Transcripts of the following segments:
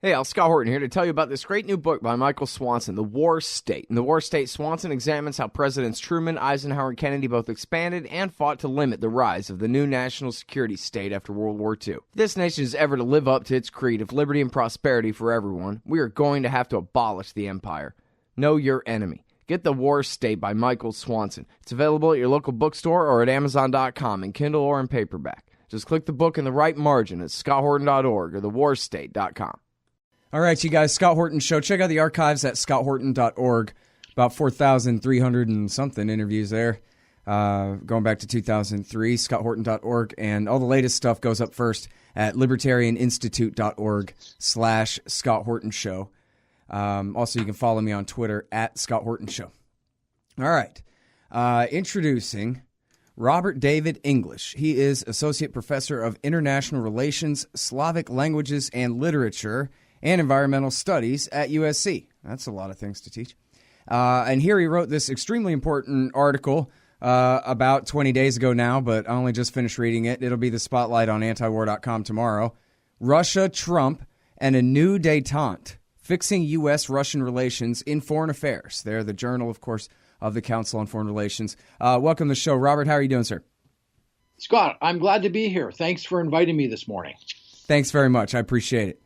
Hey, Scott Horton here to tell you about this great new book by Michael Swanson, The War State. In The War State, Swanson examines how Presidents Truman, Eisenhower, and Kennedy both expanded and fought to limit the rise of the new national security state after World War II. If this nation is ever to live up to its creed of liberty and prosperity for everyone, we are going to have to abolish the empire. Know your enemy. Get The War State by Michael Swanson. It's available at your local bookstore or at Amazon.com in Kindle or in paperback. Just click the book in the right margin at scotthorton.org or thewarstate.com. All right, you guys, Scott Horton Show. Check out the archives at scotthorton.org. About 4,300 and something interviews there, going back to 2003, scotthorton.org. And all the latest stuff goes up first at libertarianinstitute.org/Scott Horton Show. Also, you can follow me on Twitter at Scott Horton Show. All right, introducing Robert David English. He is Associate Professor of International Relations, Slavic Languages and Literature, and Environmental Studies at USC. That's a lot of things to teach. And here he wrote this extremely important article about 20 days ago now, but I only just finished reading it. It'll be the spotlight on antiwar.com tomorrow. Russia, Trump, and a new détente, fixing U.S. Russian relations in foreign affairs. They're the journal, of course, of the Council on Foreign Relations. Welcome to the show. Robert, how are you doing, sir? Scott, I'm glad to be here. Thanks for inviting me this morning. Thanks very much. I appreciate it.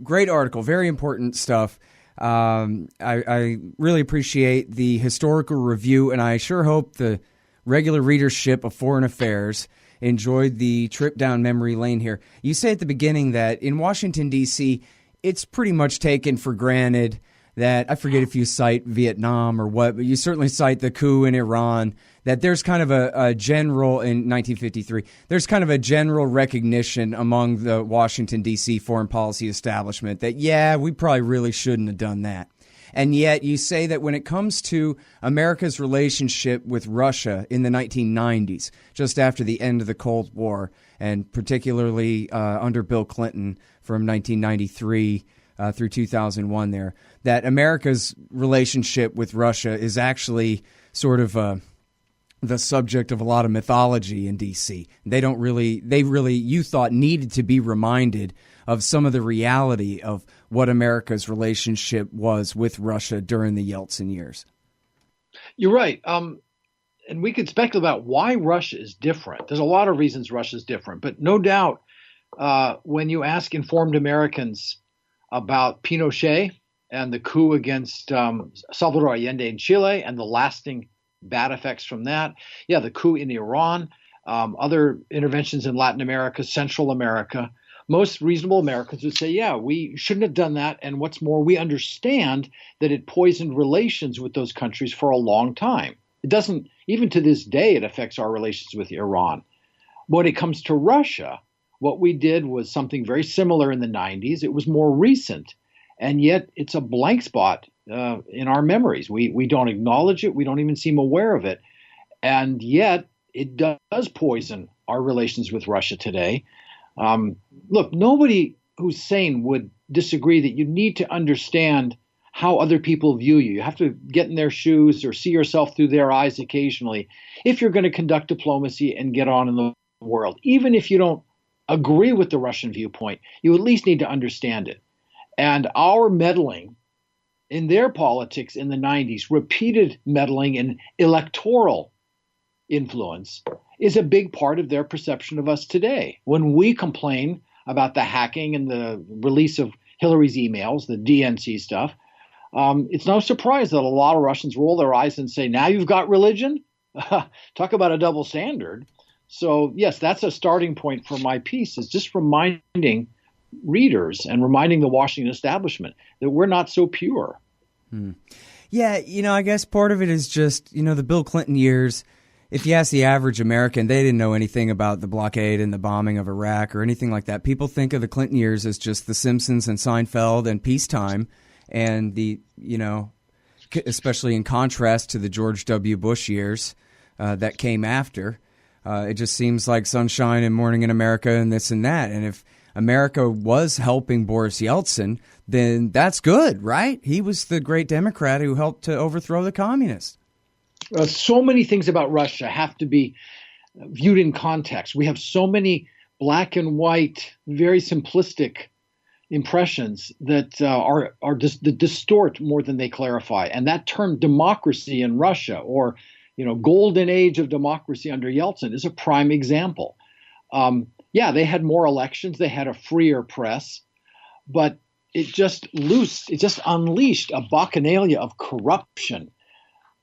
Great article, very important stuff. I really appreciate the historical review, and I sure hope the regular readership of Foreign Affairs enjoyed the trip down memory lane here. You say at the beginning that in Washington, D.C., it's pretty much taken for granted that, I forget if you cite Vietnam or what, but you certainly cite the coup in Iran, that there's kind of a general, in 1953, there's kind of a general recognition among the Washington, D.C. foreign policy establishment that, yeah, we probably really shouldn't have done that. And yet you say that when it comes to America's relationship with Russia in the 1990s, just after the end of the Cold War, and particularly under Bill Clinton from 1993 through 2001 there, that America's relationship with Russia is actually sort of the subject of a lot of mythology in D.C. They really, you thought, needed to be reminded of some of the reality of what America's relationship was with Russia during the Yeltsin years. You're right. And we could speculate about why Russia is different. There's a lot of reasons Russia is different, but no doubt when you ask informed Americans about Pinochet and the coup against Salvador Allende in Chile and the lasting bad effects from that. Yeah, the coup in Iran, other interventions in Latin America, Central America. Most reasonable Americans would say, yeah, we shouldn't have done that. And what's more, we understand that it poisoned relations with those countries for a long time. It doesn't, even to this day, it affects our relations with Iran. When it comes to Russia, what we did was something very similar in the 90s. It was more recent, and yet it's a blank spot in our memories. We don't acknowledge it. We don't even seem aware of it. And yet it does poison our relations with Russia today. Look, nobody who's sane would disagree that you need to understand how other people view you. You have to get in their shoes or see yourself through their eyes occasionally if you're going to conduct diplomacy and get on in the world. Even if you don't agree with the Russian viewpoint, you at least need to understand it. And our meddling in their politics in the 90s, repeated meddling and electoral influence, is a big part of their perception of us today. When we complain about the hacking and the release of Hillary's emails, the DNC stuff, it's no surprise that a lot of Russians roll their eyes and say, now you've got religion? Talk about a double standard. So, yes, that's a starting point for my piece, is just reminding readers and reminding the Washington establishment that we're not so pure. Yeah, I guess part of it is just, the Bill Clinton years. If you ask the average American, they didn't know anything about the blockade and the bombing of Iraq or anything like that. People think of the Clinton years as just The Simpsons and Seinfeld and peacetime, and especially in contrast to the George W. Bush years that came after. It just seems like sunshine and morning in America and this and that. And if America was helping Boris Yeltsin, then that's good, right? He was the great Democrat who helped to overthrow the communists. So many things about Russia have to be viewed in context. We have so many black and white, very simplistic, impressions that that distort more than they clarify. And that term democracy in Russia, or golden age of democracy under Yeltsin, is a prime example. They had more elections, they had a freer press, but it just unleashed a bacchanalia of corruption.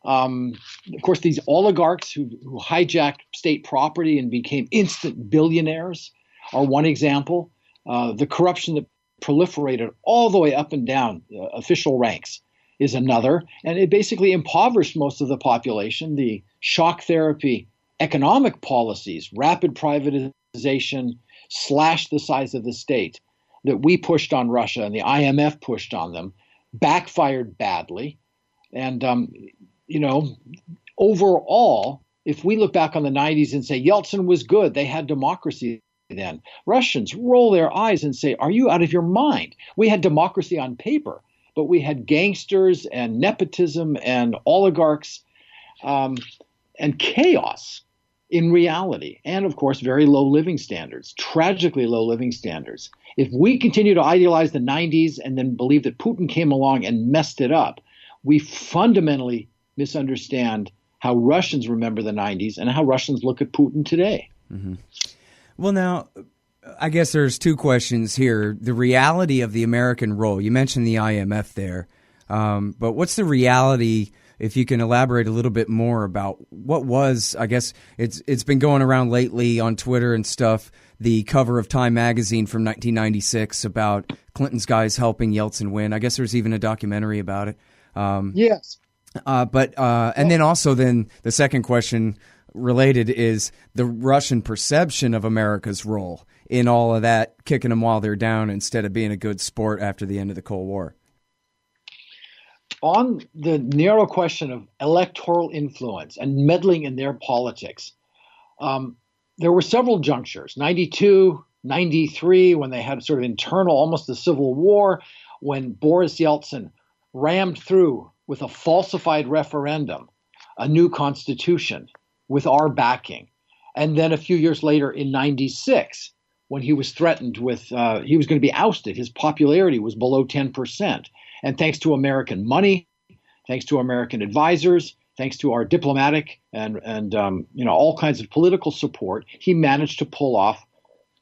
Of course, these oligarchs who hijacked state property and became instant billionaires are one example. The corruption that proliferated all the way up and down official ranks is another. And it basically impoverished most of the population. The shock therapy economic policies, rapid privatization, slashed the size of the state that we pushed on Russia and the IMF pushed on them, backfired badly. And, overall, if we look back on the 90s and say Yeltsin was good, they had democracy then, Russians roll their eyes and say, are you out of your mind? We had democracy on paper, but we had gangsters and nepotism and oligarchs and chaos in reality. And of course, very low living standards, tragically low living standards. If we continue to idealize the 90s and then believe that Putin came along and messed it up, we fundamentally misunderstand how Russians remember the 90s and how Russians look at Putin today. Mm-hmm. Well, now, I guess there's two questions here. The reality of the American role. You mentioned the IMF there, but what's the reality, if you can elaborate a little bit more about what was, I guess it's been going around lately on Twitter and stuff, the cover of Time magazine from 1996 about Clinton's guys helping Yeltsin win. I guess there's even a documentary about it. Yes. And then also the second question related is the Russian perception of America's role in all of that, kicking them while they're down instead of being a good sport after the end of the Cold War. On the narrow question of electoral influence and meddling in their politics, there were several junctures, 92, 93, when they had sort of internal, almost a civil war, when Boris Yeltsin rammed through with a falsified referendum, a new constitution with our backing. And then a few years later in 96, when he was threatened with, he was going to be ousted. His popularity was below 10%. And thanks to American money, thanks to American advisors, thanks to our diplomatic and all kinds of political support, he managed to pull off,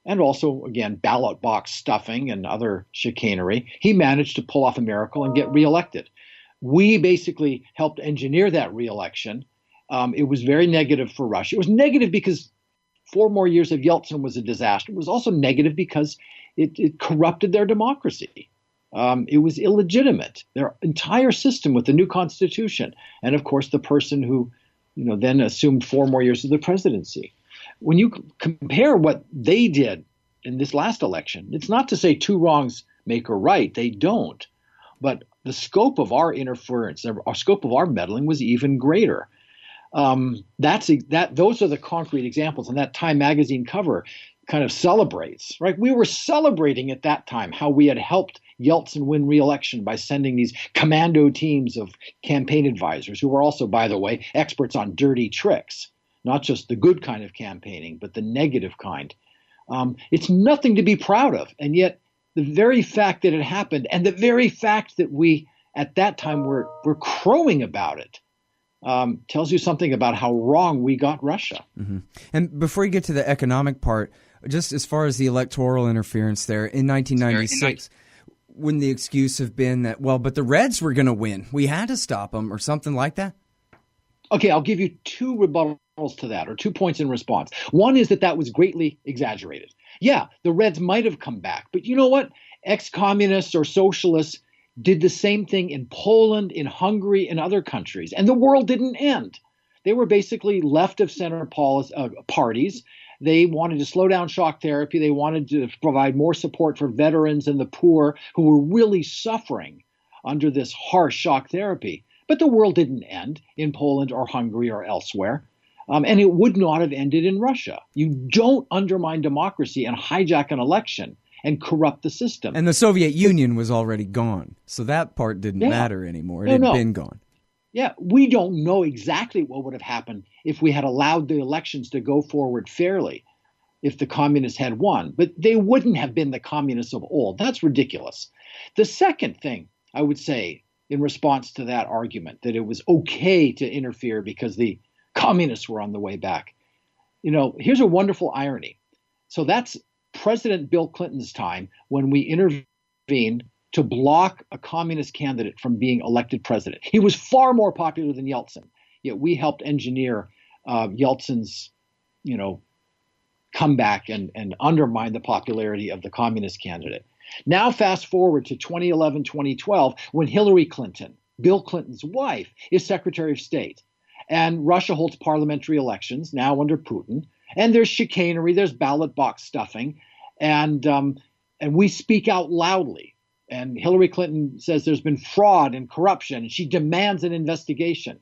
and also, again, ballot box stuffing and other chicanery, he managed to pull off a miracle and get reelected. We basically helped engineer that reelection. It was very negative for Russia. It was negative because 4 more years of Yeltsin was a disaster. It was also negative because it corrupted their democracy. It was illegitimate, their entire system with the new constitution. And of course, the person who then assumed 4 more years of the presidency. When you compare what they did in this last election, it's not to say 2 wrongs make a right. They don't. But the scope of our interference, our scope of our meddling was even greater. Those are the concrete examples, and that Time magazine cover kind of celebrates, right? We were celebrating at that time how we had helped Yeltsin win re-election by sending these commando teams of campaign advisors who were also, by the way, experts on dirty tricks, not just the good kind of campaigning, but the negative kind. It's nothing to be proud of, and yet the very fact that it happened and the very fact that we at that time were crowing about it tells you something about how wrong we got Russia. Mm-hmm. And before you get to the economic part, just as far as the electoral interference there, in 1996, wouldn't the excuse have been that, well, but the Reds were going to win, we had to stop them, or something like that? Okay, I'll give you 2 rebuttals to that, or 2 points in response. One is that was greatly exaggerated. Yeah, the Reds might have come back, but you know what? Ex-communists or socialists did the same thing in Poland, in Hungary, and other countries. And the world didn't end. They were basically left-of-center parties. They wanted to slow down shock therapy. They wanted to provide more support for veterans and the poor who were really suffering under this harsh shock therapy. But the world didn't end in Poland or Hungary or elsewhere. And it would not have ended in Russia. You don't undermine democracy and hijack an election and corrupt the system. And the Soviet Union was already gone, so that part didn't matter anymore. It had been gone. Yeah, we don't know exactly what would have happened if we had allowed the elections to go forward fairly. if the communists had won, but they wouldn't have been the communists of old. That's ridiculous. The second thing I would say in response to that argument, that it was okay to interfere because the communists were on the way back, here's a wonderful irony. So that's President Bill Clinton's time when we intervened to block a communist candidate from being elected president. He was far more popular than Yeltsin, yet we helped engineer Yeltsin's, comeback and undermine the popularity of the communist candidate. Now fast forward to 2011, 2012, when Hillary Clinton, Bill Clinton's wife, is Secretary of State. And Russia holds parliamentary elections now under Putin. And there's chicanery, there's ballot box stuffing. And we speak out loudly. And Hillary Clinton says there's been fraud and corruption, and she demands an investigation.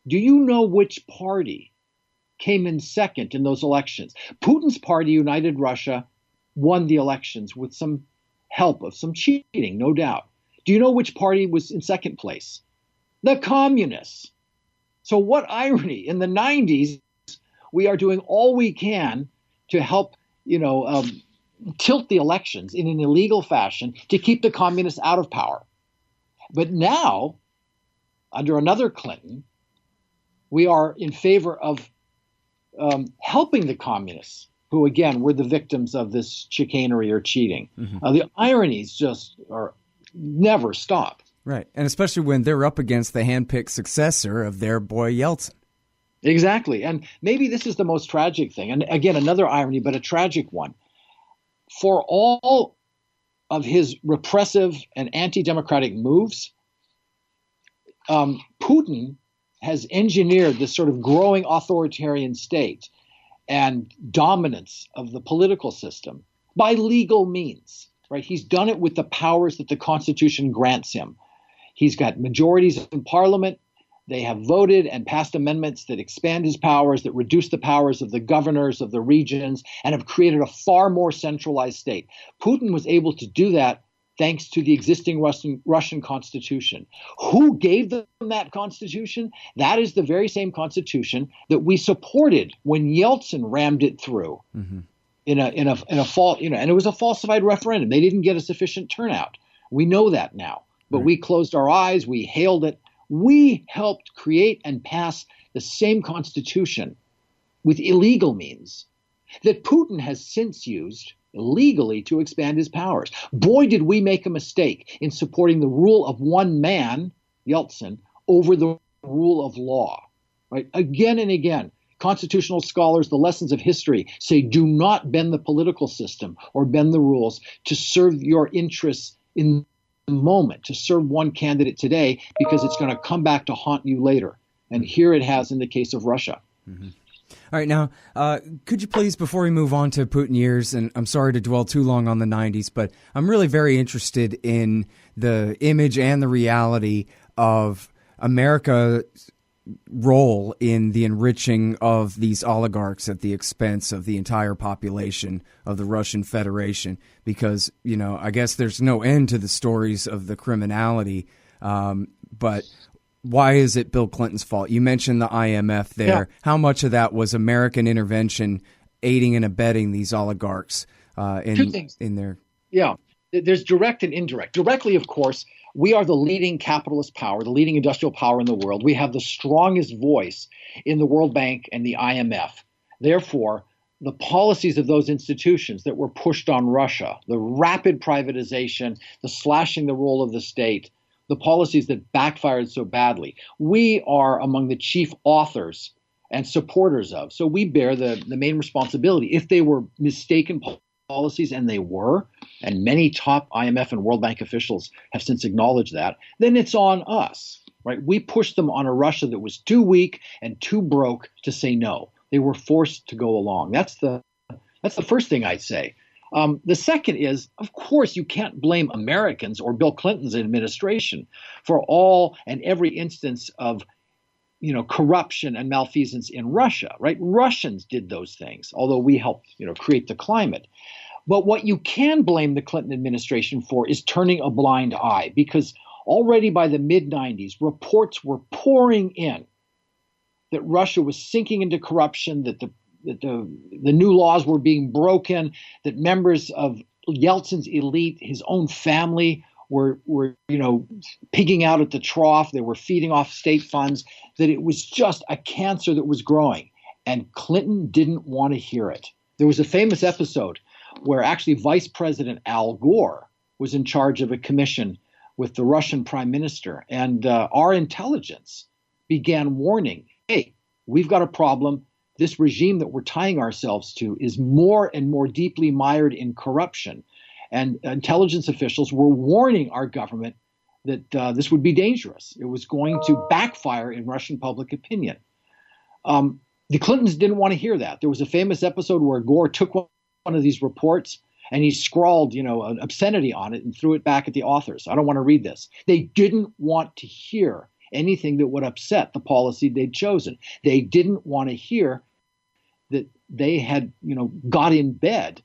Do you know which party came in second in those elections? Putin's party, United Russia, won the elections with some help of some cheating, no doubt. Do you know which party was in second place? The communists. So what irony. In the 90s, we are doing all we can to help, tilt the elections in an illegal fashion to keep the communists out of power. But now, under another Clinton, we are in favor of helping the communists, who, again, were the victims of this chicanery or cheating. Mm-hmm. The ironies just never stop. Right, and especially when they're up against the handpicked successor of their boy Yeltsin. Exactly, and maybe this is the most tragic thing. And again, another irony, but a tragic one. For all of his repressive and anti-democratic moves, Putin has engineered this sort of growing authoritarian state and dominance of the political system by legal means, right? He's done it with the powers that the Constitution grants him. He's got majorities in parliament. They have voted and passed amendments that expand his powers, that reduce the powers of the governors of the regions, and have created a far more centralized state. Putin was able to do that thanks to the existing Russian Constitution. Who gave them that Constitution? That is the very same Constitution that we supported when Yeltsin rammed it through in a false, and it was a falsified referendum. They didn't get a sufficient turnout. We know that now, but we closed our eyes. We hailed it. We helped create and pass the same Constitution with illegal means that Putin has since used illegally to expand his powers. Boy, did we make a mistake in supporting the rule of one man, Yeltsin, over the rule of law. Right? Again and again, constitutional scholars, the lessons of history say do not bend the political system or bend the rules to serve your interests in the moment, to serve one candidate today, because it's going to come back to haunt you later. And here it has in the case of Russia. Mm-hmm. All right, now, could you please, before we move on to Putin years, and I'm sorry to dwell too long on the 90s, but I'm really very interested in the image and the reality of America's role in the enriching of these oligarchs at the expense of the entire population of the Russian Federation, because, I guess there's no end to the stories of the criminality, but why is it Bill Clinton's fault? You mentioned the IMF there. Yeah. How much of that was American intervention aiding and abetting these oligarchs in their... Yeah, there's direct and indirect. Directly, of course, we are the leading capitalist power, the leading industrial power in the world. We have the strongest voice in the World Bank and the IMF. Therefore, the policies of those institutions that were pushed on Russia, the rapid privatization, the slashing the role of the state, the policies that backfired so badly, we are among the chief authors and supporters of. So we bear the main responsibility. If they were mistaken policies, and they were, and many top IMF and World Bank officials have since acknowledged that, then it's on us, right? We pushed them on a Russia that was too weak and too broke to say no. They were forced to go along. That's the first thing I'd say. The second is, of course, you can't blame Americans or Bill Clinton's administration for all and every instance of, corruption and malfeasance in Russia, right? Russians did those things, although we helped, create the climate. But what you can blame the Clinton administration for is turning a blind eye, because already by the mid-90s, reports were pouring in that Russia was sinking into corruption, that the the new laws were being broken, that members of Yeltsin's elite, his own family, were pigging out at the trough. They were feeding off state funds, that it was just a cancer that was growing. And Clinton didn't want to hear it. There was a famous episode where actually Vice President Al Gore was in charge of a commission with the Russian prime minister. And our intelligence began warning, hey, we've got a problem. This regime that we're tying ourselves to is more and more deeply mired in corruption. And intelligence officials were warning our government that this would be dangerous. It was going to backfire in Russian public opinion. The Clintons didn't want to hear that. There was a famous episode where Gore took one of these reports and he scrawled, an obscenity on it and threw it back at the authors. I don't want to read this. They didn't want to hear anything that would upset the policy they'd chosen. They didn't want to hear that they had, got in bed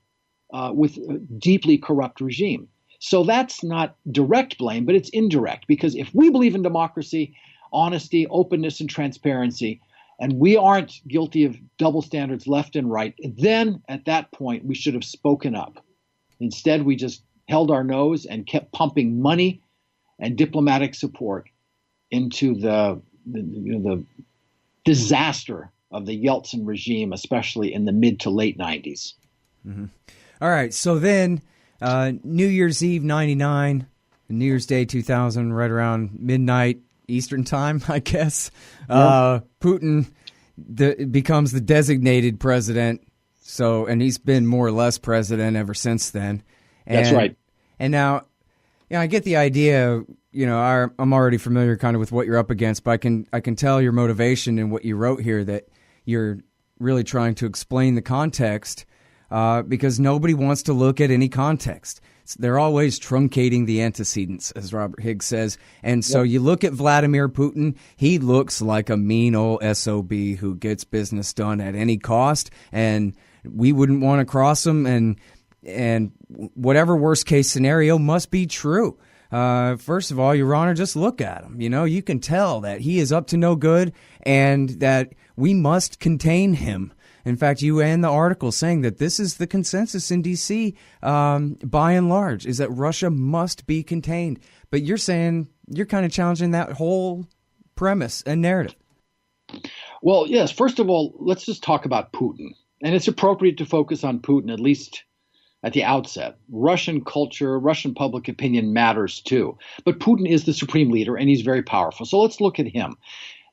with a deeply corrupt regime. So that's not direct blame, but it's indirect, because if we believe in democracy, honesty, openness, and transparency, and we aren't guilty of double standards left and right, then at that point we should have spoken up. Instead, we just held our nose and kept pumping money and diplomatic support into the disaster of the Yeltsin regime, especially in the mid to late 90s. Mm-hmm. All right, so then New Year's Eve 99, New Year's Day 2000, right around midnight Eastern time, I guess. Yeah. Putin becomes the designated president. So, and he's been more or less president ever since then. That's right. And now, I get the idea. I'm already familiar kind of with what you're up against, but I can tell your motivation in what you wrote here, that you're really trying to explain the context, because nobody wants to look at any context. They're always truncating the antecedents, as Robert Higgs says. And so You look at Vladimir Putin, he looks like a mean old SOB who gets business done at any cost, and we wouldn't want to cross him, and whatever worst case scenario must be true. First of all, Your Honor, just look at him. You can tell that he is up to no good and that we must contain him. In fact, you end the article saying that this is the consensus in D.C. By and large, is that Russia must be contained. But you're saying you're kind of challenging that whole premise and narrative. Well, yes. First of all, let's just talk about Putin. And it's appropriate to focus on Putin, at least at the outset. Russian culture, Russian public opinion matters too. But Putin is the supreme leader, and he's very powerful. So let's look at him.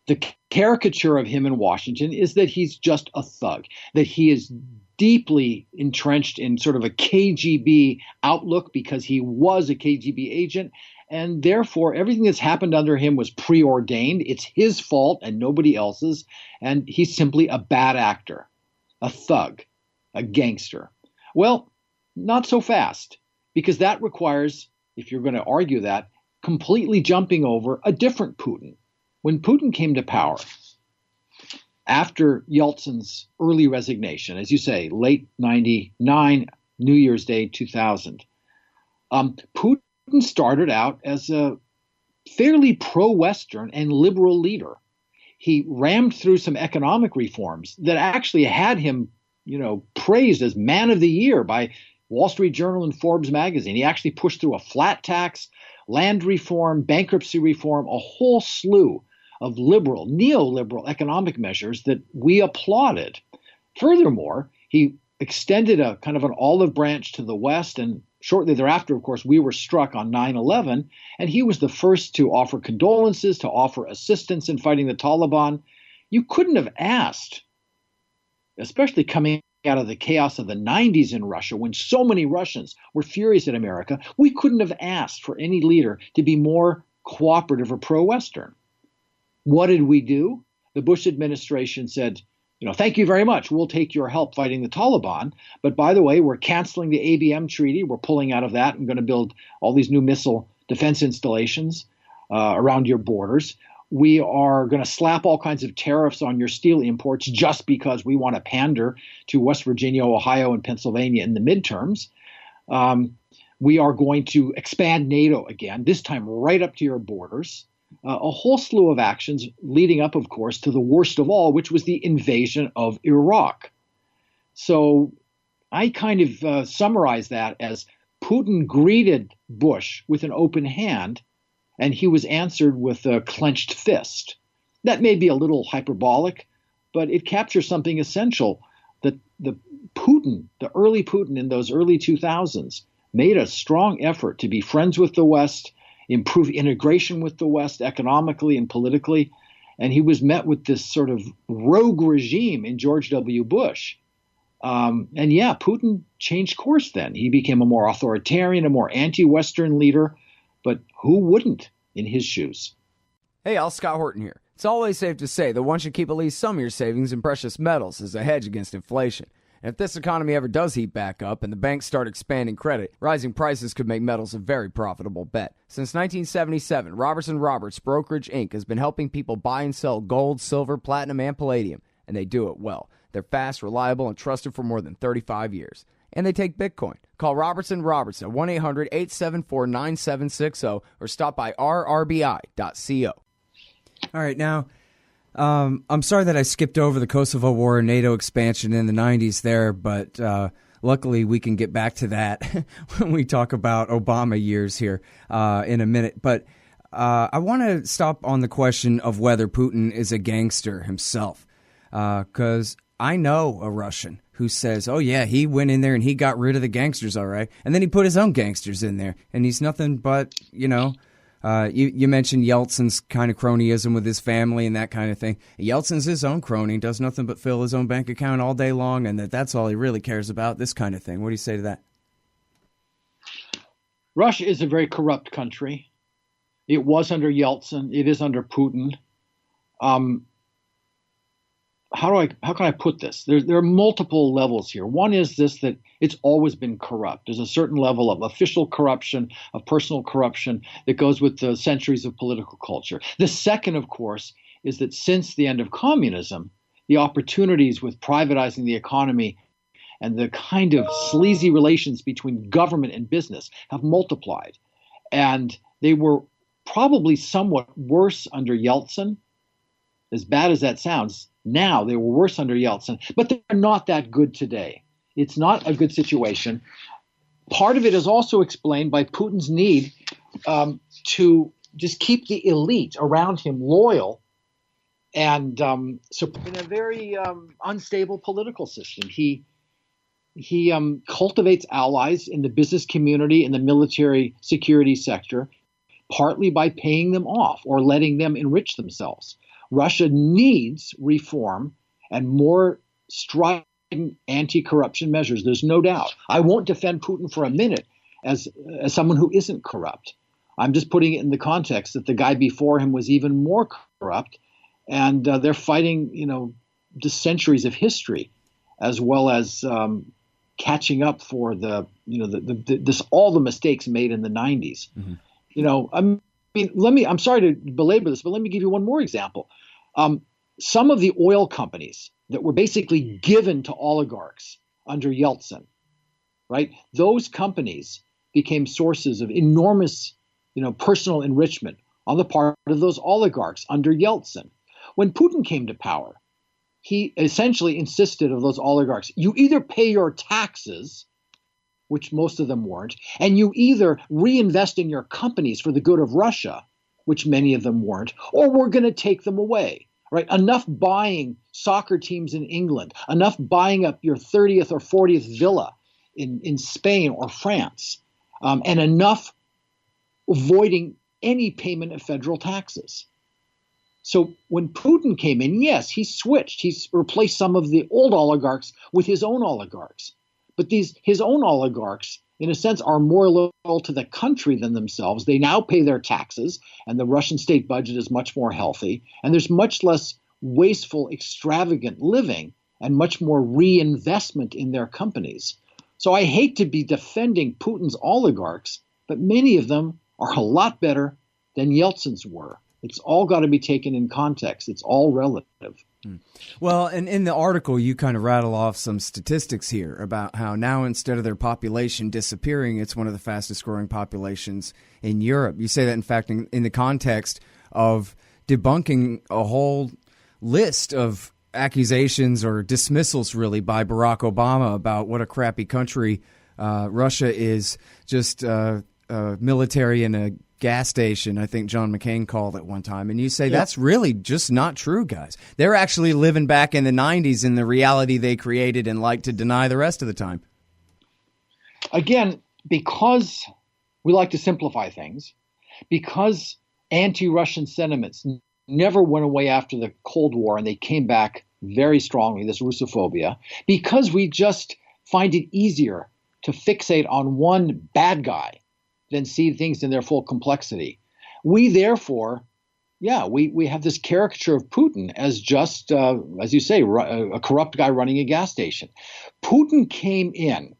The caricature of him in Washington is that he's just a thug, that he is deeply entrenched in sort of a KGB outlook because he was a KGB agent, and therefore everything that's happened under him was preordained. It's his fault and nobody else's, and he's simply a bad actor, a thug, a gangster. Well, not so fast, because that requires, if you're going to argue that, completely jumping over a different Putin. When Putin came to power, after Yeltsin's early resignation, as you say, late 99, New Year's Day 2000, Putin started out as a fairly pro-Western and liberal leader. He rammed through some economic reforms that actually had him, praised as man of the year by Wall Street Journal and Forbes magazine. He actually pushed through a flat tax, land reform, bankruptcy reform, a whole slew of liberal, neoliberal economic measures that we applauded. Furthermore, he extended a kind of an olive branch to the West, and shortly thereafter, of course, we were struck on 9/11, and he was the first to offer condolences, to offer assistance in fighting the Taliban. You couldn't have asked, especially coming out of the chaos of the 90s in Russia, when so many Russians were furious at America, we couldn't have asked for any leader to be more cooperative or pro-Western. What did we do? The Bush administration said, thank you very much. We'll take your help fighting the Taliban. But by the way, we're canceling the ABM treaty. We're pulling out of that and going to build all these new missile defense installations around your borders. We are going to slap all kinds of tariffs on your steel imports just because we want to pander to West Virginia, Ohio, and Pennsylvania in the midterms. We are going to expand NATO again, this time right up to your borders. A whole slew of actions leading up, of course, to the worst of all, which was the invasion of Iraq. So I kind of summarize that as Putin greeted Bush with an open hand, and he was answered with a clenched fist. That may be a little hyperbolic, but it captures something essential, that the early Putin in those early 2000s made a strong effort to be friends with the West, improve integration with the West economically and politically. And he was met with this sort of rogue regime in George W. Bush. And yeah, Putin changed course then. He became a more authoritarian, a more anti-Western leader. But who wouldn't in his shoes? Hey, Al, Scott Horton here. It's always safe to say that one should keep at least some of your savings in precious metals as a hedge against inflation. And if this economy ever does heat back up and the banks start expanding credit, rising prices could make metals a very profitable bet. Since 1977, Robertson Roberts Brokerage Inc. has been helping people buy and sell gold, silver, platinum, and palladium, and they do it well. They're fast, reliable, and trusted for more than 35 years. And they take Bitcoin. Call Robertson Roberts at 1-800-874-9760 or stop by rrbi.co. All right, now, I'm sorry that I skipped over the Kosovo War and NATO expansion in the 90s there, but luckily we can get back to that when we talk about Obama years here in a minute. But I want to stop on the question of whether Putin is a gangster himself, because I know a Russian who says, oh, yeah, he went in there and he got rid of the gangsters, all right, and then he put his own gangsters in there, and he's nothing but, you mentioned Yeltsin's kind of cronyism with his family and that kind of thing. Yeltsin's his own crony, does nothing but fill his own bank account all day long, and that's all he really cares about, this kind of thing. What do you say to that? Russia is a very corrupt country. It was under Yeltsin. It is under Putin. How can I put this? There are multiple levels here. One is this, that it's always been corrupt. There's a certain level of official corruption, of personal corruption that goes with the centuries of political culture. The second, of course, is that since the end of communism, the opportunities with privatizing the economy and the kind of sleazy relations between government and business have multiplied. And they were probably somewhat worse under Yeltsin, as bad as that sounds. Now, they were worse under Yeltsin, but they're not that good today. It's not a good situation. Part of it is also explained by Putin's need to just keep the elite around him loyal and support in a very unstable political system. He cultivates allies in the business community and the military security sector, partly by paying them off or letting them enrich themselves. Russia needs reform and more strident anti-corruption measures. There's no doubt. I won't defend Putin for a minute as someone who isn't corrupt. I'm just putting it in the context that the guy before him was even more corrupt, and they're fighting, the centuries of history, as well as catching up for all the mistakes made in the 90s. Mm-hmm. I'm sorry to belabor this, but let me give you one more example. Some of the oil companies that were basically given to oligarchs under Yeltsin, right? Those companies became sources of enormous, personal enrichment on the part of those oligarchs under Yeltsin. When Putin came to power, he essentially insisted of those oligarchs, you either pay your taxes, which most of them weren't, and you either reinvest in your companies for the good of Russia, which many of them weren't, or we're going to take them away, right? Enough buying soccer teams in England, enough buying up your 30th or 40th villa in Spain or France, and enough avoiding any payment of federal taxes. So when Putin came in, yes, he switched. He's replaced some of the old oligarchs with his own oligarchs. But his own oligarchs, in a sense, are more loyal to the country than themselves. They now pay their taxes, and the Russian state budget is much more healthy. And there's much less wasteful, extravagant living and much more reinvestment in their companies. So I hate to be defending Putin's oligarchs, but many of them are a lot better than Yeltsin's were. It's all got to be taken in context. It's all relative. Well, and in the article, you kind of rattle off some statistics here about how now instead of their population disappearing, it's one of the fastest growing populations in Europe. You say that, in fact, in the context of debunking a whole list of accusations or dismissals, really, by Barack Obama about what a crappy country Russia is, just military in a gas station, I think John McCain called it one time. And you say that's really just not true, guys. They're actually living back in the 90s in the reality they created and like to deny the rest of the time. Again, because we like to simplify things, because anti-Russian sentiments never went away after the Cold War and they came back very strongly, this Russophobia, because we just find it easier to fixate on one bad guy than see things in their full complexity. We therefore, we have this caricature of Putin as just, as you say, a corrupt guy running a gas station. Putin came in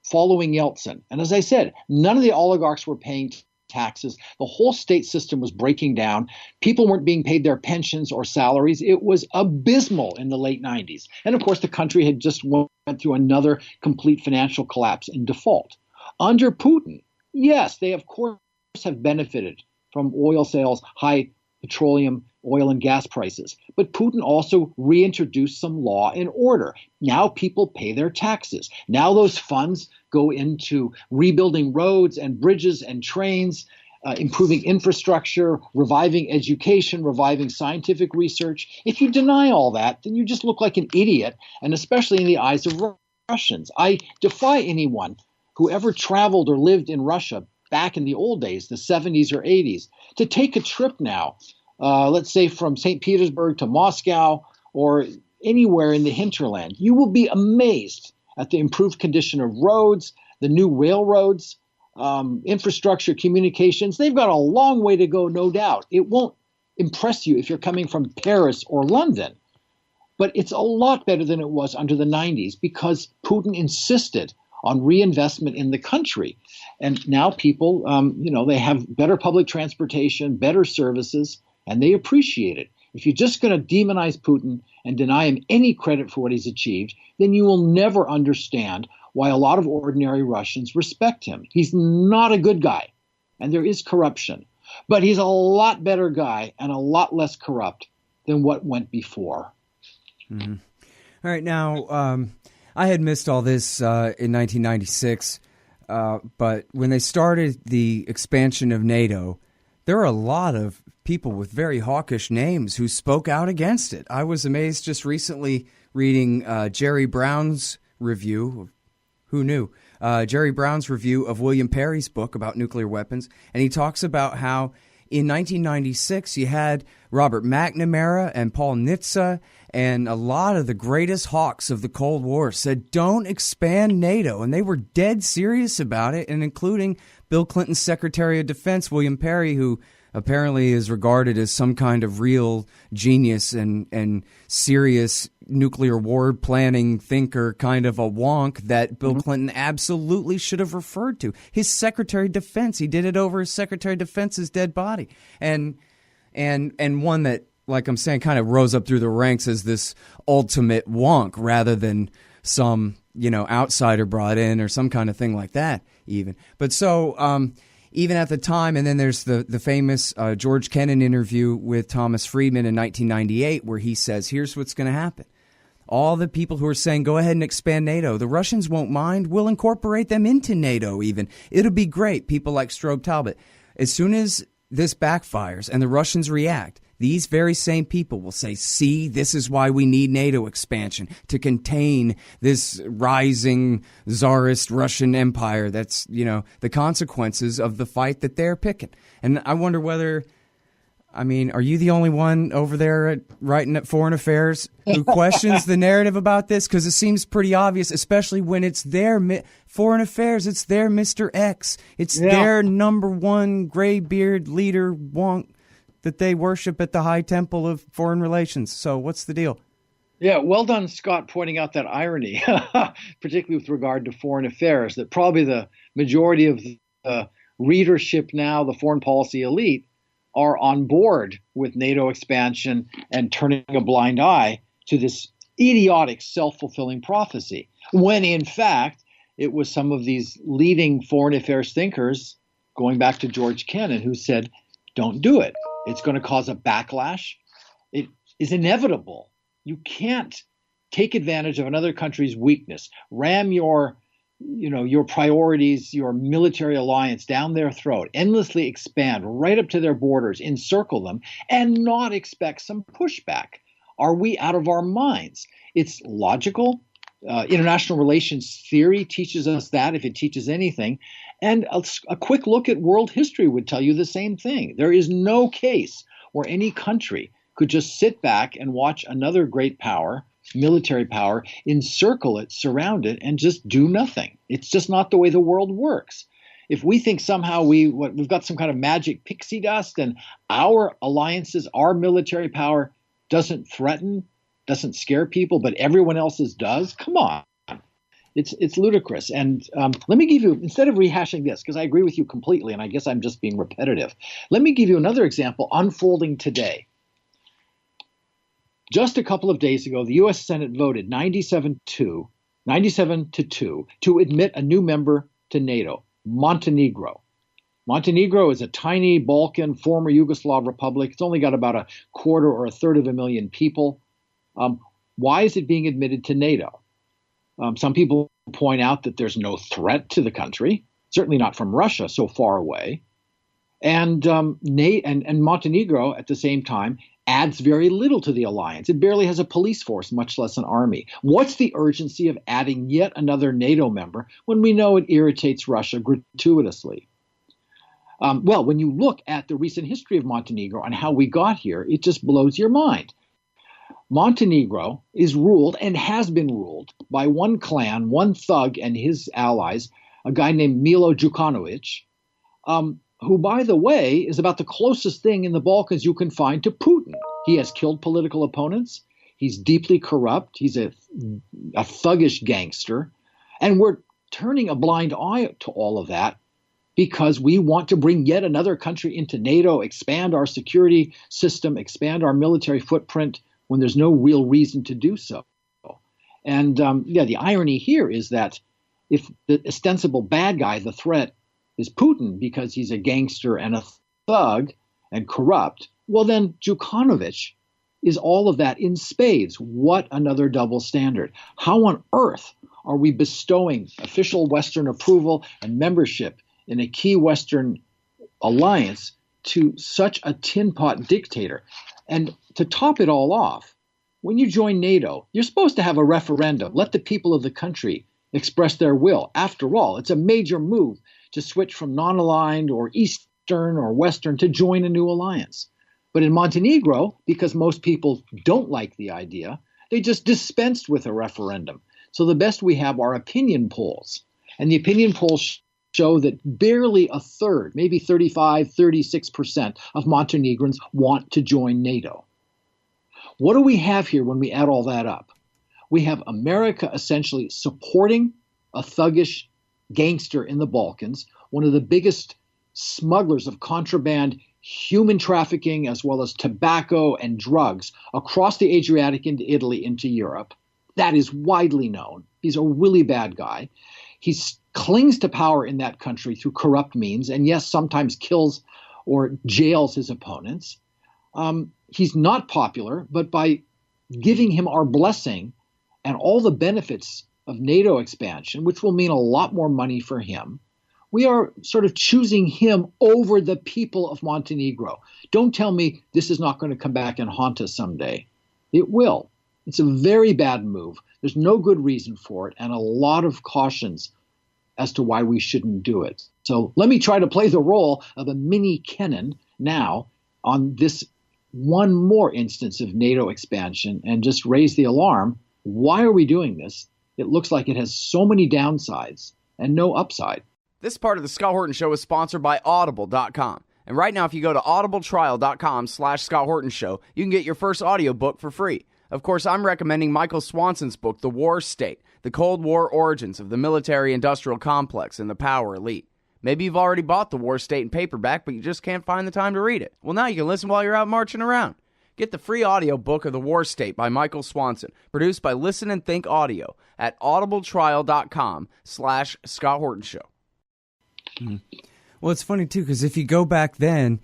following Yeltsin. And as I said, none of the oligarchs were paying taxes. The whole state system was breaking down. People weren't being paid their pensions or salaries. It was abysmal in the late 90s. And of course, the country had just went through another complete financial collapse and default. Under Putin, yes, they of course have benefited from oil sales, high petroleum, oil and gas prices. But Putin also reintroduced some law and order. Now people pay their taxes. Now those funds go into rebuilding roads and bridges and trains, improving infrastructure, reviving education, reviving scientific research. If you deny all that, then you just look like an idiot, and especially in the eyes of Russians. I defy anyone who ever traveled or lived in Russia back in the old days, the 70s or 80s, to take a trip now, let's say from St. Petersburg to Moscow or anywhere in the hinterland. You will be amazed at the improved condition of roads, the new railroads, infrastructure, communications. They've got a long way to go, no doubt. It won't impress you if you're coming from Paris or London, but it's a lot better than it was under the 90s because Putin insisted on reinvestment in the country. And now people, they have better public transportation, better services, and they appreciate it. If you're just going to demonize Putin and deny him any credit for what he's achieved, then you will never understand why a lot of ordinary Russians respect him. He's not a good guy, and there is corruption. But he's a lot better guy and a lot less corrupt than what went before. Mm-hmm. All right, now, I had missed all this in 1996, but when they started the expansion of NATO, there were a lot of people with very hawkish names who spoke out against it. I was amazed just recently reading Jerry Brown's review. Who knew? Jerry Brown's review of William Perry's book about nuclear weapons, and he talks about how in 1996 you had Robert McNamara and Paul Nitze and a lot of the greatest hawks of the Cold War said, don't expand NATO. And they were dead serious about it, and including Bill Clinton's Secretary of Defense, William Perry, who apparently is regarded as some kind of real genius and serious nuclear war planning thinker, kind of a wonk that Bill Clinton absolutely should have referred to. His Secretary of Defense, he did it over his Secretary of Defense's dead body. And one that, like I'm saying, kind of rose up through the ranks as this ultimate wonk rather than some, outsider brought in or some kind of thing like that even. But so even at the time, and then there's the famous George Kennan interview with Thomas Friedman in 1998 where he says, here's what's going to happen. All the people who are saying, go ahead and expand NATO, the Russians won't mind. We'll incorporate them into NATO even. It'll be great. People like Strobe Talbot. As soon as this backfires and the Russians react, these very same people will say, see, this is why we need NATO expansion, to contain this rising czarist Russian empire. That's, the consequences of the fight that they're picking. And I wonder whether, are you the only one over there writing at Foreign Affairs who questions the narrative about this? Because it seems pretty obvious, especially when it's their Foreign Affairs, it's their Mr. X. It's their number one gray-beard leader wonk that they worship at the high temple of foreign relations. So what's the deal? Yeah, well done, Scott, pointing out that irony, particularly with regard to foreign affairs, that probably the majority of the readership now, the foreign policy elite, are on board with NATO expansion and turning a blind eye to this idiotic self-fulfilling prophecy, when in fact it was some of these leading foreign affairs thinkers, going back to George Kennan, who said, don't do it. It's going to cause a backlash. It is inevitable You can't take advantage of another country's weakness, ram your priorities, your military alliance down their throat, endlessly expand right up to their borders, encircle them, and not expect some pushback. Are we out of our minds? It's logical. International relations theory teaches us that, if it teaches anything. And a quick look at world history would tell you the same thing. There is no case where any country could just sit back and watch another great power, military power, encircle it, surround it, and just do nothing. It's just not the way the world works. If we think somehow we've got some kind of magic pixie dust and our alliances, our military power doesn't threaten, doesn't scare people, but everyone else's does, come on. It's ludicrous. And let me give you, instead of rehashing this, because I agree with you completely, and I guess I'm just being repetitive, let me give you another example unfolding today. Just a couple of days ago, the U.S. Senate voted 97 to 2 to admit a new member to NATO, Montenegro. Montenegro is a tiny Balkan, former Yugoslav republic. It's only got about a quarter or a third of a million people. Why is it being admitted to NATO? Some people point out that there's no threat to the country, certainly not from Russia so far away. And Montenegro, at the same time, adds very little to the alliance. It barely has a police force, much less an army. What's the urgency of adding yet another NATO member when we know it irritates Russia gratuitously? Well, when you look at the recent history of Montenegro and how we got here, it just blows your mind. Montenegro is ruled and has been ruled by one clan, one thug and his allies, a guy named Milo Đukanović, who, by the way, is about the closest thing in the Balkans you can find to Putin. He has killed political opponents. He's deeply corrupt. He's a thuggish gangster. And we're turning a blind eye to all of that because we want to bring yet another country into NATO, expand our security system, expand our military footprint when there's no real reason to do so. And the irony here is that if the ostensible bad guy, the threat, is Putin because he's a gangster and a thug and corrupt, well, then Đukanović is all of that in spades. What another double standard. How on earth are we bestowing official Western approval and membership in a key Western alliance to such a tin pot dictator? And to top it all off, when you join NATO, you're supposed to have a referendum. Let the people of the country express their will. After all, it's a major move to switch from non-aligned or Eastern or Western to join a new alliance. But in Montenegro, because most people don't like the idea, they just dispensed with a referendum. So the best we have are opinion polls. And the opinion polls show that barely a third, maybe 35, 36% of Montenegrins want to join NATO. What do we have here when we add all that up? We have America essentially supporting a thuggish gangster in the Balkans, one of the biggest smugglers of contraband, human trafficking, as well as tobacco and drugs across the Adriatic into Italy, into Europe. That is widely known. He's a really bad guy. He clings to power in that country through corrupt means, and yes, sometimes kills or jails his opponents. He's not popular, but by giving him our blessing and all the benefits of NATO expansion, which will mean a lot more money for him, we are sort of choosing him over the people of Montenegro. Don't tell me this is not going to come back and haunt us someday. It will. It's a very bad move. There's no good reason for it, and a lot of cautions as to why we shouldn't do it. So let me try to play the role of a mini Kennan now on this one more instance of NATO expansion and just raise the alarm. Why are we doing this? It looks like it has so many downsides and no upside. This part of the Scott Horton Show is sponsored by Audible.com. And right now, if you go to audibletrial.com/Scott Horton Show, you can get your first audiobook for free. Of course, I'm recommending Michael Swanson's book, The War State, The Cold War Origins of the Military-Industrial Complex and the Power Elite. Maybe you've already bought The War State in paperback, but you just can't find the time to read it. Well, now you can listen while you're out marching around. Get the free audiobook of The War State by Michael Swanson, produced by Listen and Think Audio at audibletrial.com/Scott Horton Show. Mm-hmm. Well, it's funny, too, because if you go back then,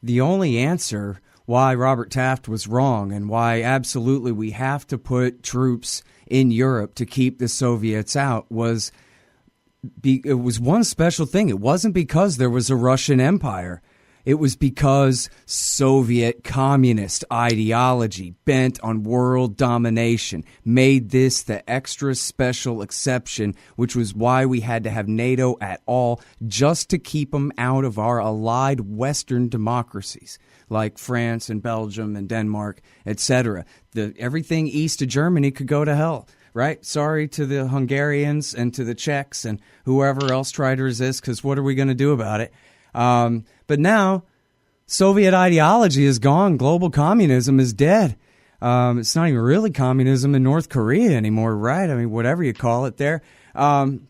the only answer why Robert Taft was wrong and why absolutely we have to put troops in Europe to keep the Soviets out it was one special thing. It wasn't because there was a Russian Empire. It was because Soviet communist ideology bent on world domination made this the extra special exception, which was why we had to have NATO at all, just to keep them out of our allied Western democracies like France and Belgium and Denmark, etc. Everything east of Germany could go to hell. Right? Sorry to the Hungarians and to the Czechs and whoever else tried to resist, because what are we going to do about it? But now Soviet ideology is gone. Global communism is dead. It's not even really communism in North Korea anymore, right? I mean, whatever you call it there. And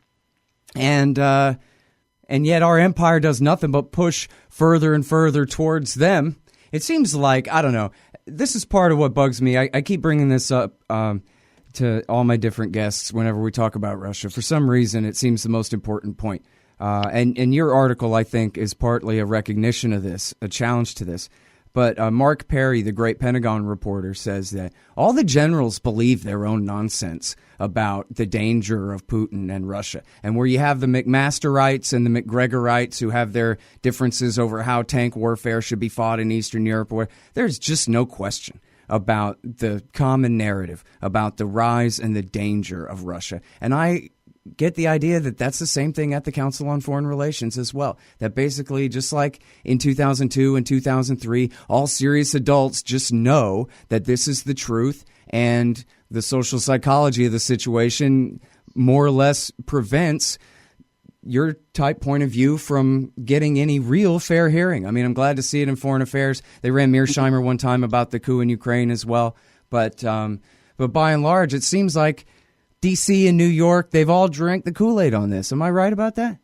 yet our empire does nothing but push further and further towards them. It seems like, I don't know, this is part of what bugs me. I keep bringing this up to all my different guests whenever we talk about Russia. For some reason, it seems the most important point. And your article, I think, is partly a recognition of this, a challenge to this. But Mark Perry, the great Pentagon reporter, says that all the generals believe their own nonsense about the danger of Putin and Russia. And where you have the McMasterites and the McGregorites who have their differences over how tank warfare should be fought in Eastern Europe, where there's just no question about the common narrative about the rise and the danger of Russia. And I get the idea that that's the same thing at the Council on Foreign Relations as well. That basically, just like in 2002 and 2003, all serious adults just know that this is the truth, and the social psychology of the situation more or less prevents your type point of view from getting any real fair hearing. I mean, I'm glad to see it in foreign affairs. They ran Mearsheimer one time about the coup in Ukraine as well. But by and large, it seems like D.C. and New York, they've all drank the Kool-Aid on this. Am I right about that?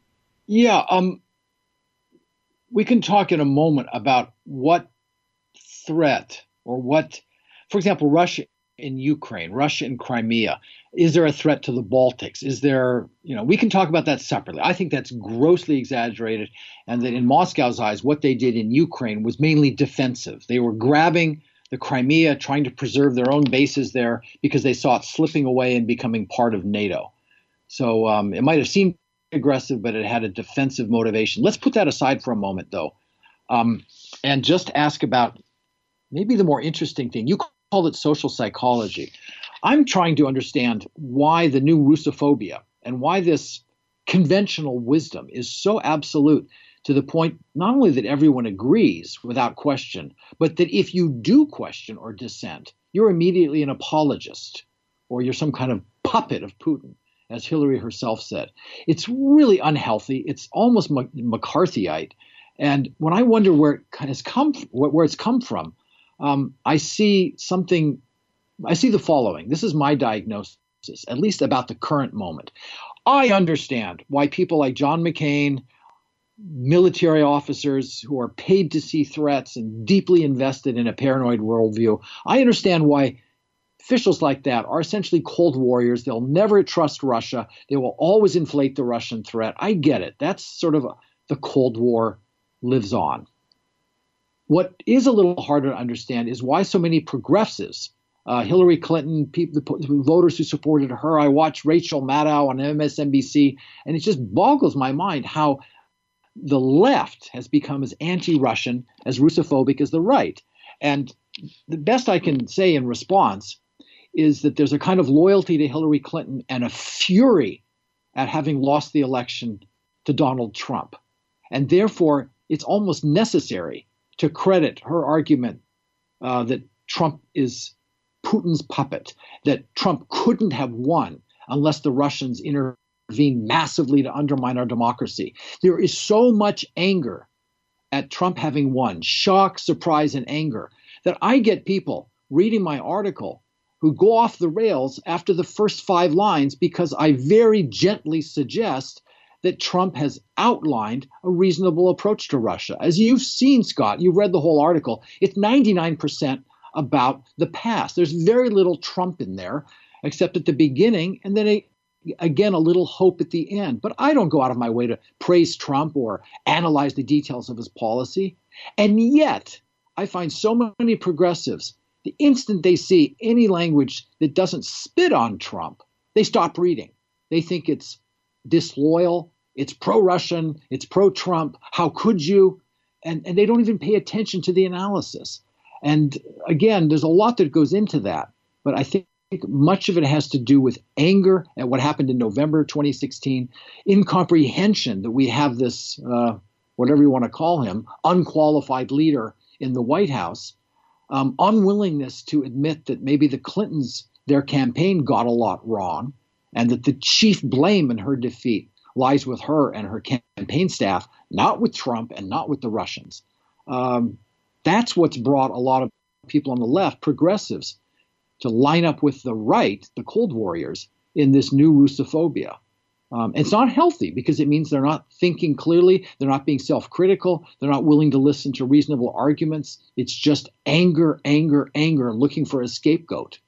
Yeah. We can talk in a moment about what threat or what, for example, Russia in Ukraine, Russia in Crimea. Is there a threat to the Baltics? Is there, we can talk about that separately. I think that's grossly exaggerated, and that in Moscow's eyes, what they did in Ukraine was mainly defensive. They were grabbing the Crimea, trying to preserve their own bases there because they saw it slipping away and becoming part of NATO. So it might have seemed aggressive, but it had a defensive motivation. Let's put that aside for a moment, though, and just ask about maybe the more interesting thing. You called it social psychology. I'm trying to understand why the new Russophobia and why this conventional wisdom is so absolute to the point not only that everyone agrees without question, but that if you do question or dissent, you're immediately an apologist or you're some kind of puppet of Putin, as Hillary herself said. It's really unhealthy. It's almost McCarthyite. And when I wonder where it's come from, I see the following. This is my diagnosis, at least about the current moment. I understand why people like John McCain, military officers who are paid to see threats and deeply invested in a paranoid worldview, I understand why officials like that are essentially cold warriors. They'll never trust Russia. They will always inflate the Russian threat. I get it. That's sort of the Cold War lives on. What is a little harder to understand is why so many progressives, Hillary Clinton, the voters who supported her, I watched Rachel Maddow on MSNBC, and it just boggles my mind how the left has become as anti-Russian, as Russophobic as the right. And the best I can say in response is that there's a kind of loyalty to Hillary Clinton and a fury at having lost the election to Donald Trump. And therefore, it's almost necessary to credit her argument that Trump is Putin's puppet, that Trump couldn't have won unless the Russians intervened massively to undermine our democracy. There is so much anger at Trump having won, shock, surprise, and anger, that I get people reading my article who go off the rails after the first 5 lines because I very gently suggest that Trump has outlined a reasonable approach to Russia. As you've seen, Scott, you've read the whole article, it's 99% about the past. There's very little Trump in there, except at the beginning, and then again, a little hope at the end. But I don't go out of my way to praise Trump or analyze the details of his policy. And yet, I find so many progressives, the instant they see any language that doesn't spit on Trump, they stop reading. They think it's disloyal, it's pro-Russian, it's pro-Trump. How could you? And they don't even pay attention to the analysis. And again, there's a lot that goes into that. But I think much of it has to do with anger at what happened in November 2016, incomprehension that we have this, whatever you want to call him, unqualified leader in the White House, unwillingness to admit that maybe the Clintons, their campaign got a lot wrong, and that the chief blame in her defeat lies with her and her campaign staff, not with Trump and not with the Russians. That's what's brought a lot of people on the left, progressives, to line up with the right, the Cold Warriors, in this new Russophobia. It's not healthy because it means they're not thinking clearly, they're not being self-critical, they're not willing to listen to reasonable arguments. It's just anger, anger, anger, looking for a scapegoat.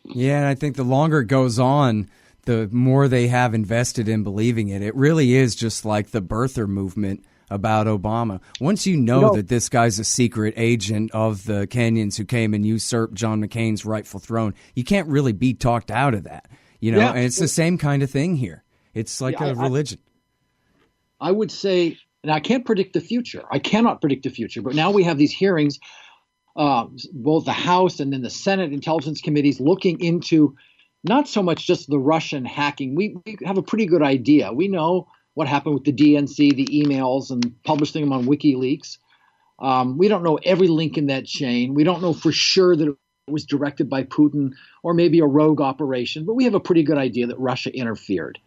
Yeah, and I think the longer it goes on, the more they have invested in believing it. It really is just like the birther movement about Obama. Once you know that this guy's a secret agent of the Kenyans who came and usurped John McCain's rightful throne, you can't really be talked out of that. You know, and it's the same kind of thing here. It's like a religion. I would say, and I can't predict the future. I cannot predict the future. But now we have these hearings, both the House and then the Senate Intelligence Committees looking into not so much just the Russian hacking. We have a pretty good idea. We know what happened with the DNC, the emails, and publishing them on WikiLeaks. We don't know every link in that chain. We don't know for sure that it was directed by Putin or maybe a rogue operation, but we have a pretty good idea that Russia interfered.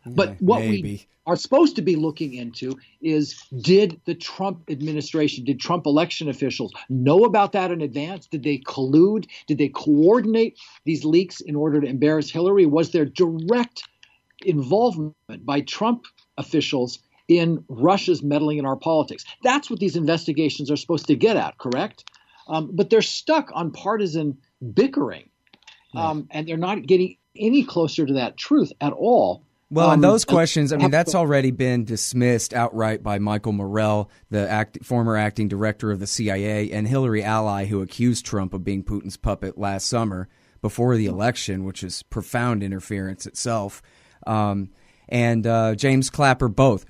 But what we are supposed to be looking into is, did the Trump administration, did Trump election officials know about that in advance? Did they collude? Did they coordinate these leaks in order to embarrass Hillary? Was there direct involvement by Trump officials in Russia's meddling in our politics? That's what these investigations are supposed to get at, correct? But they're stuck on partisan bickering, and they're not getting any closer to that truth at all. Well, and those questions, I mean, that's already been dismissed outright by Michael Morell, the former acting director of the CIA, and Hillary ally who accused Trump of being Putin's puppet last summer before the election, which is profound interference itself. And James Clapper, both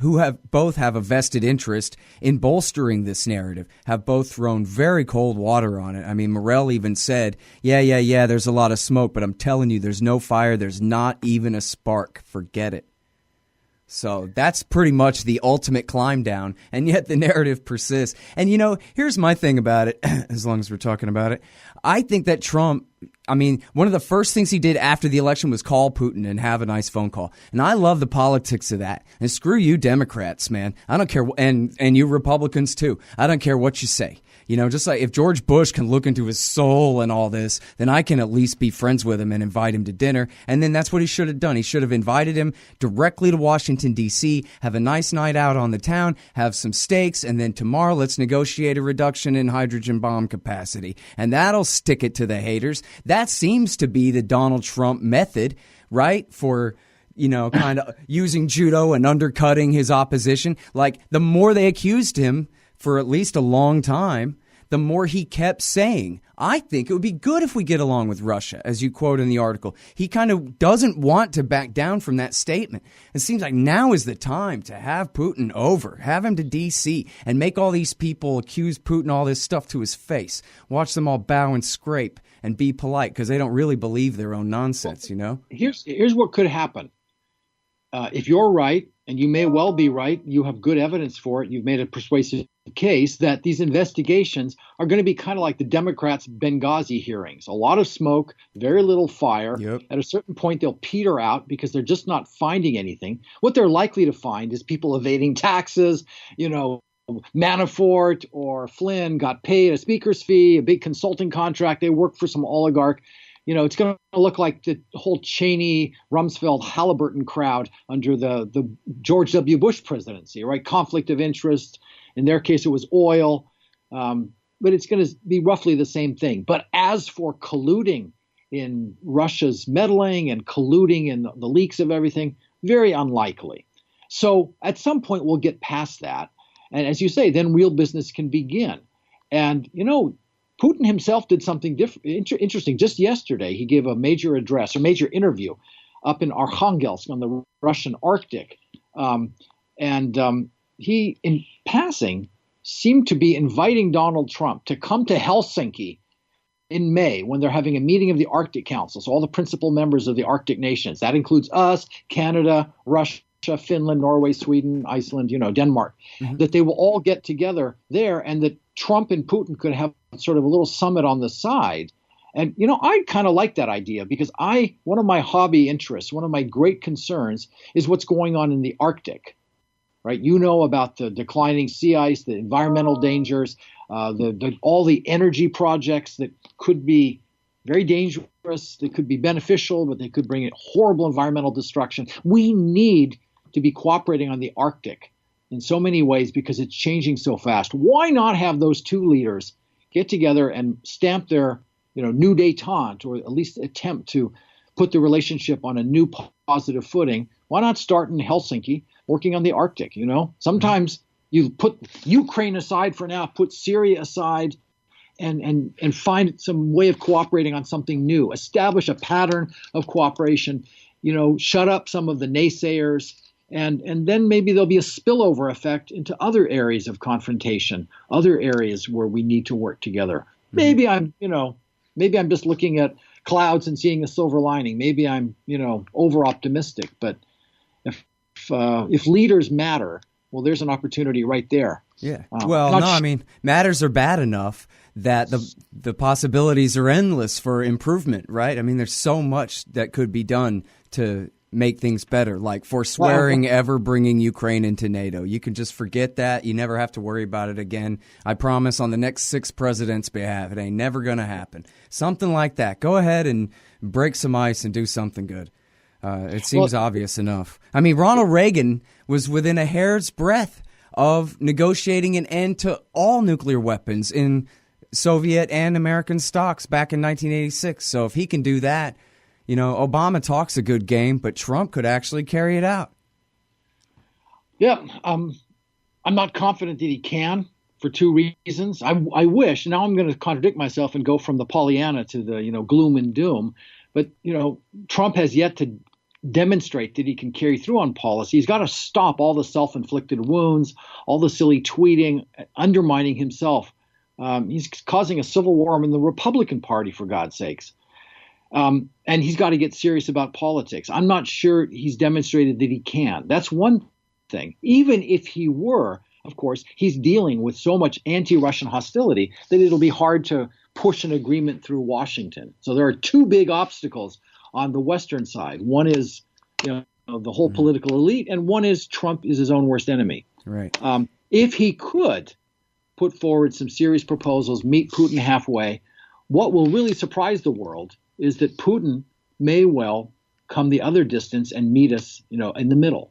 have a vested interest in bolstering this narrative, have both thrown very cold water on it. I mean, Morell even said, yeah, there's a lot of smoke, but I'm telling you, there's no fire, there's not even a spark. Forget it. So that's pretty much the ultimate climb down, and yet the narrative persists. And, you know, here's my thing about it, as long as we're talking about it. I think that Trump, I mean, one of the first things he did after the election was call Putin and have a nice phone call. And I love the politics of that. And screw you Democrats, man. I don't care. And you Republicans, too. I don't care what you say. You know, just like if George Bush can look into his soul and all this, then I can at least be friends with him and invite him to dinner. And then that's what he should have done. He should have invited him directly to Washington, D.C., have a nice night out on the town, have some steaks, and then tomorrow let's negotiate a reduction in hydrogen bomb capacity. And that'll stick it to the haters. That seems to be the Donald Trump method, right? For, you know, kind of using judo and undercutting his opposition. Like, the more they accused him for at least a long time, the more he kept saying, I think it would be good if we get along with Russia, as you quote in the article. He kind of doesn't want to back down from that statement. It seems like now is the time to have Putin over, have him to D.C., and make all these people accuse Putin all this stuff to his face. Watch them all bow and scrape and be polite because they don't really believe their own nonsense, you know? Here's what could happen. If you're right, and you may well be right, you have good evidence for it, you've made a persuasive case that these investigations are going to be kind of like the Democrats' Benghazi hearings. A lot of smoke, very little fire. Yep. At a certain point, they'll peter out because they're just not finding anything. What they're likely to find is people evading taxes, you know, Manafort or Flynn got paid a speaker's fee, a big consulting contract. They worked for some oligarch. You know, it's going to look like the whole Cheney, Rumsfeld, Halliburton crowd under the George W. Bush presidency, right? Conflict of interest. In their case, it was oil. But it's going to be roughly the same thing. But as for colluding in Russia's meddling and colluding in the leaks of everything, very unlikely. So at some point, we'll get past that. And as you say, then real business can begin. And, Putin himself did something interesting. Just yesterday, he gave a major address or major interview up in Arkhangelsk on the Russian Arctic. He, in passing, seemed to be inviting Donald Trump to come to Helsinki in May when they're having a meeting of the Arctic Council. So all the principal members of the Arctic nations. That includes us, Canada, Russia, Finland, Norway, Sweden, Iceland, Denmark, that they will all get together there, and that Trump and Putin could have sort of a little summit on the side. And, I kind of like that idea because one of my hobby interests, one of my great concerns is what's going on in the Arctic, right? About the declining sea ice, the environmental dangers, all the energy projects that could be very dangerous, they could be beneficial, but they could bring horrible environmental destruction. We need to be cooperating on the Arctic in so many ways because it's changing so fast. Why not have those two leaders get together and stamp their new détente, or at least attempt to put the relationship on a new positive footing? Why not start in Helsinki working on the Arctic? Sometimes you put Ukraine aside for now, put Syria aside, and find some way of cooperating on something new. Establish a pattern of cooperation, shut up some of the naysayers, and then maybe there'll be a spillover effect into other areas of confrontation, other areas where we need to work together. Maybe I'm just looking at clouds and seeing a silver lining. Maybe I'm, over optimistic. But if leaders matter, well, there's an opportunity right there. Yeah. Matters are bad enough that the possibilities are endless for improvement, right? I mean, there's so much that could be done to make things better, like forswearing ever bringing Ukraine into NATO. You can just forget that. You never have to worry about it again. I promise on the next 6 presidents' behalf, it ain't never going to happen. Something like that. Go ahead and break some ice and do something good. It seems obvious enough. I mean, Ronald Reagan was within a hair's breadth of negotiating an end to all nuclear weapons in Soviet and American stocks back in 1986. So if he can do that, Obama talks a good game, but Trump could actually carry it out. Yeah, I'm not confident that he can for 2 reasons. I wish. Now I'm going to contradict myself and go from the Pollyanna to the gloom and doom. But Trump has yet to demonstrate that he can carry through on policy. He's got to stop all the self-inflicted wounds, all the silly tweeting, undermining himself. He's causing a civil war in the Republican Party, for God's sakes. And he's got to get serious about politics. I'm not sure he's demonstrated that he can. That's one thing. Even if he were, of course, he's dealing with so much anti-Russian hostility that it'll be hard to push an agreement through Washington. So there are 2 big obstacles on the Western side. One is, the whole political elite, and one is Trump is his own worst enemy. Right. If he could put forward some serious proposals, meet Putin halfway, what will really surprise the world is that Putin may well come the other distance and meet us, in the middle.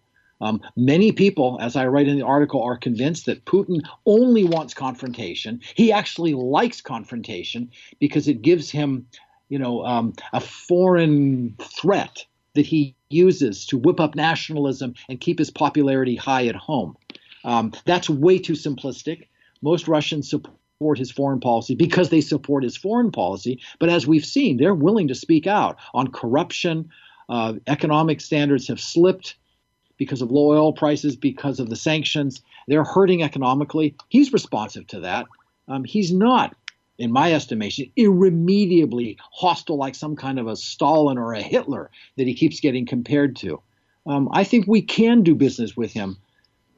Many people, as I write in the article, are convinced that Putin only wants confrontation. He actually likes confrontation because it gives him, a foreign threat that he uses to whip up nationalism and keep his popularity high at home. That's way too simplistic. Most Russians support his foreign policy because they support his foreign policy. But as we've seen, they're willing to speak out on corruption. Economic standards have slipped because of low oil prices, because of the sanctions. They're hurting economically. He's responsive to that. He's not, in my estimation, irremediably hostile like some kind of a Stalin or a Hitler that he keeps getting compared to. I think we can do business with him.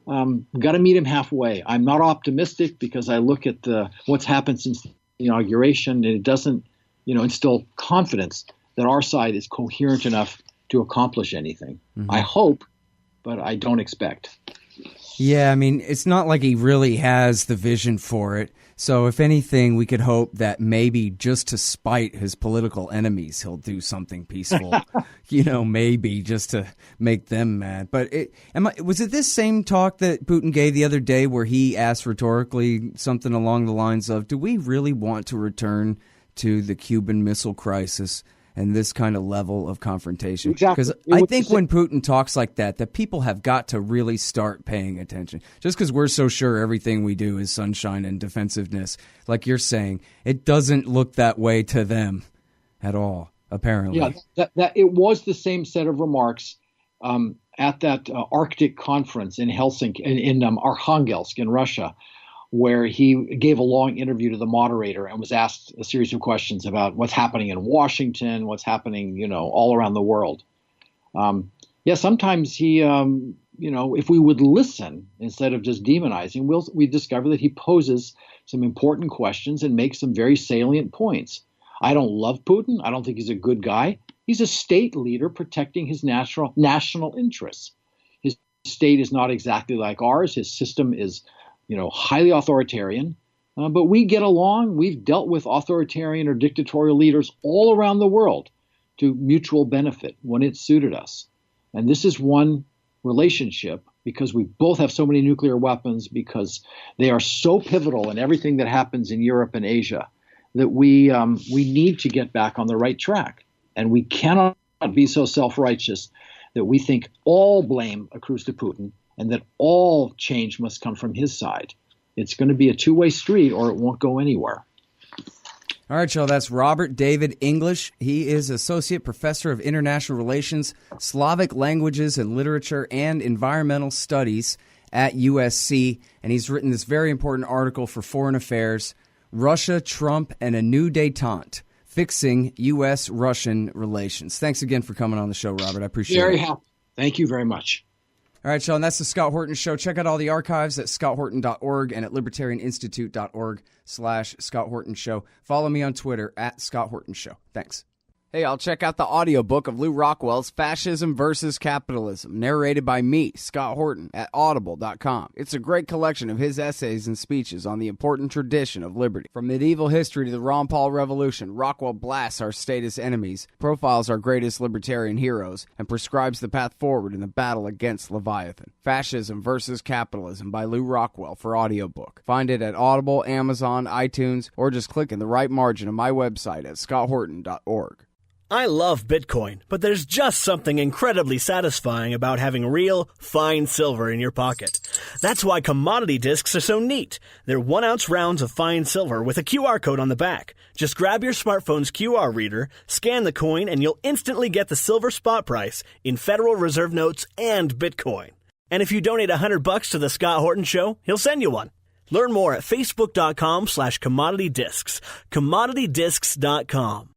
Got to meet him halfway. I'm not optimistic because I look at what's happened since the inauguration, and it doesn't, instill confidence that our side is coherent enough to accomplish anything. Mm-hmm. I hope, but I don't expect. Yeah, I mean, it's not like he really has the vision for it. So if anything, we could hope that maybe just to spite his political enemies, he'll do something peaceful, maybe just to make them mad. But was it this same talk that Putin gave the other day where he asked rhetorically something along the lines of, do we really want to return to the Cuban Missile Crisis? and this kind of level of confrontation. Exactly. Because I think when Putin talks like that people have got to really start paying attention. Just because we're so sure everything we do is sunshine and defensiveness, like you're saying, it doesn't look that way to them at all, apparently. Yeah, that it was the same set of remarks at that Arctic conference in Helsinki, in Arkhangelsk in Russia, where he gave a long interview to the moderator and was asked a series of questions about what's happening in Washington, what's happening, all around the world. Sometimes he, if we would listen instead of just demonizing, we discover that he poses some important questions and makes some very salient points. I don't love Putin. I don't think he's a good guy. He's a state leader protecting his national interests. His state is not exactly like ours. His system is highly authoritarian, but we get along. We've dealt with authoritarian or dictatorial leaders all around the world to mutual benefit when it suited us. And this is one relationship, because we both have so many nuclear weapons, because they are so pivotal in everything that happens in Europe and Asia, that we need to get back on the right track. And we cannot be so self-righteous that we think all blame accrues to Putin and that all change must come from his side. It's going to be a two-way street, or it won't go anywhere. All right, y'all, that's Robert David English. He is Associate Professor of International Relations, Slavic Languages and Literature, and Environmental Studies at USC. And he's written this very important article for Foreign Affairs, Russia, Trump, and a New Détente, Fixing U.S. Russian Relations. Thanks again for coming on the show, Robert. I appreciate it. Very happy. Thank you very much. All right, Sean, that's the Scott Horton Show. Check out all the archives at scotthorton.org and at libertarianinstitute.org/Scott Horton Show. Follow me on Twitter at Scott Horton Show. Thanks. Hey, I'll check out the audiobook of Lew Rockwell's Fascism versus Capitalism, narrated by me, Scott Horton, at audible.com. It's a great collection of his essays and speeches on the important tradition of liberty. From medieval history to the Ron Paul Revolution, Rockwell blasts our status enemies, profiles our greatest libertarian heroes, and prescribes the path forward in the battle against Leviathan. Fascism versus Capitalism by Lew Rockwell for audiobook. Find it at Audible, Amazon, iTunes, or just click in the right margin of my website at scotthorton.org. I love Bitcoin, but there's just something incredibly satisfying about having real, fine silver in your pocket. That's why commodity discs are so neat. They're 1-ounce rounds of fine silver with a QR code on the back. Just grab your smartphone's QR reader, scan the coin, and you'll instantly get the silver spot price in Federal Reserve notes and Bitcoin. And if you donate $100 to the Scott Horton Show, he'll send you one. Learn more at facebook.com/commoditydiscs. commoditydiscs.com.